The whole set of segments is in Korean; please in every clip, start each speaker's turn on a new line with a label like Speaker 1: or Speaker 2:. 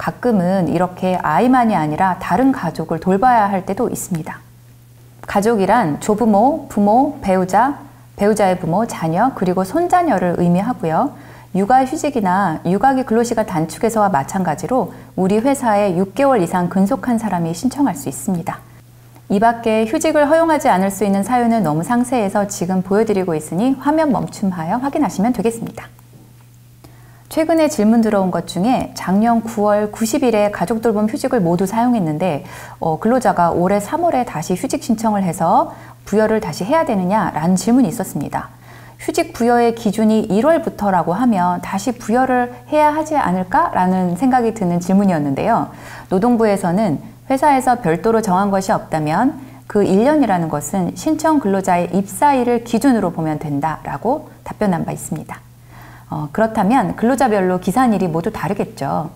Speaker 1: 가끔은 이렇게 아이만이 아니라 다른 가족을 돌봐야 할 때도 있습니다. 가족이란 조부모, 부모, 배우자, 배우자의 부모, 자녀, 그리고 손자녀를 의미하고요. 육아휴직이나 육아기 근로시간 단축에서와 마찬가지로 우리 회사에 6개월 이상 근속한 사람이 신청할 수 있습니다. 이 밖에 휴직을 허용하지 않을 수 있는 사유는 너무 상세해서 지금 보여드리고 있으니 화면 멈춤하여 확인하시면 되겠습니다. 최근에 질문 들어온 것 중에 작년 9월 90일에 가족돌봄 휴직을 모두 사용했는데 근로자가 올해 3월에 다시 휴직 신청을 해서 부여를 다시 해야 되느냐라는 질문이 있었습니다. 휴직 부여의 기준이 1월부터라고 하면 다시 부여를 해야 하지 않을까라는 생각이 드는 질문이었는데요. 노동부에서는 회사에서 별도로 정한 것이 없다면 그 1년이라는 것은 신청 근로자의 입사일을 기준으로 보면 된다라고 답변한 바 있습니다. 그렇다면 근로자별로 기산일이 모두 다르겠죠.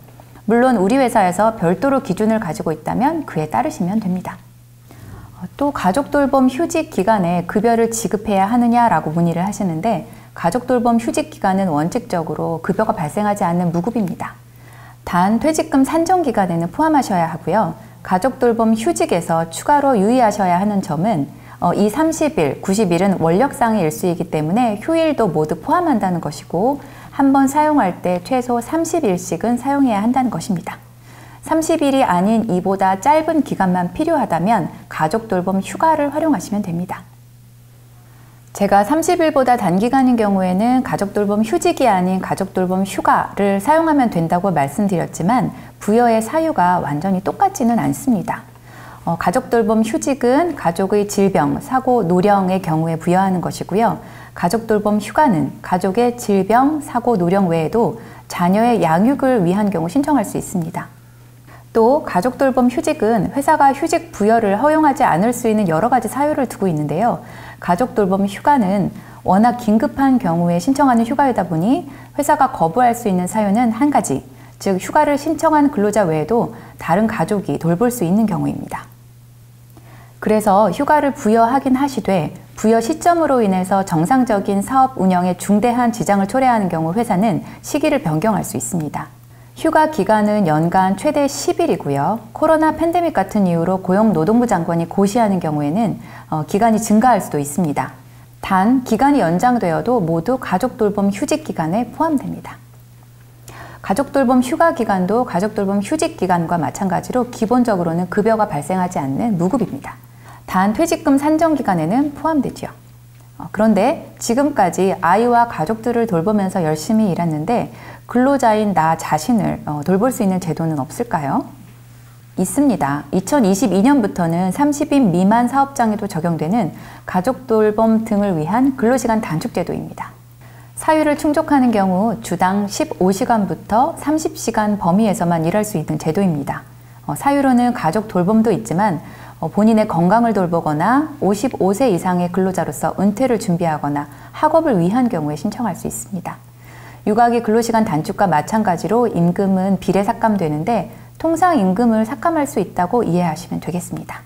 Speaker 1: 물론 우리 회사에서 별도로 기준을 가지고 있다면 그에 따르시면 됩니다. 또 가족돌봄 휴직 기간에 급여를 지급해야 하느냐라고 문의를 하시는데 가족돌봄 휴직 기간은 원칙적으로 급여가 발생하지 않는 무급입니다. 단 퇴직금 산정 기간에는 포함하셔야 하고요. 가족돌봄 휴직에서 추가로 유의하셔야 하는 점은 이 30일, 90일은 원력상의 일수이기 때문에 휴일도 모두 포함한다는 것이고 한 번 사용할 때 최소 30일씩은 사용해야 한다는 것입니다. 30일이 아닌 이보다 짧은 기간만 필요하다면 가족돌봄 휴가를 활용하시면 됩니다. 제가 30일보다 단기간인 경우에는 가족돌봄 휴직이 아닌 가족돌봄 휴가를 사용하면 된다고 말씀드렸지만 부여의 사유가 완전히 똑같지는 않습니다. 가족돌봄 휴직은 가족의 질병, 사고, 노령의 경우에 부여하는 것이고요. 가족돌봄 휴가는 가족의 질병, 사고, 노령 외에도 자녀의 양육을 위한 경우 신청할 수 있습니다. 또 가족돌봄 휴직은 회사가 휴직 부여를 허용하지 않을 수 있는 여러 가지 사유를 두고 있는데요. 가족돌봄 휴가는 워낙 긴급한 경우에 신청하는 휴가이다 보니 회사가 거부할 수 있는 사유는 한 가지, 즉 휴가를 신청한 근로자 외에도 다른 가족이 돌볼 수 있는 경우입니다. 그래서 휴가를 부여하긴 하시되 부여 시점으로 인해서 정상적인 사업 운영에 중대한 지장을 초래하는 경우 회사는 시기를 변경할 수 있습니다. 휴가 기간은 연간 최대 10일이고요. 코로나 팬데믹 같은 이유로 고용노동부 장관이 고시하는 경우에는 기간이 증가할 수도 있습니다. 단 기간이 연장되어도 모두 가족돌봄 휴직 기간에 포함됩니다. 가족돌봄 휴가 기간도 가족돌봄 휴직 기간과 마찬가지로 기본적으로는 급여가 발생하지 않는 무급입니다. 단 퇴직금 산정 기간에는 포함되죠. 그런데 지금까지 아이와 가족들을 돌보면서 열심히 일했는데 근로자인 나 자신을 돌볼 수 있는 제도는 없을까요? 있습니다. 2022년부터는 30인 미만 사업장에도 적용되는 가족돌봄 등을 위한 근로시간 단축 제도입니다. 사유를 충족하는 경우 주당 15시간부터 30시간 범위에서만 일할 수 있는 제도입니다. 사유로는 가족 돌봄도 있지만 본인의 건강을 돌보거나 55세 이상의 근로자로서 은퇴를 준비하거나 학업을 위한 경우에 신청할 수 있습니다. 육아기 근로시간 단축과 마찬가지로 임금은 비례 삭감되는데 통상 임금을 삭감할 수 있다고 이해하시면 되겠습니다.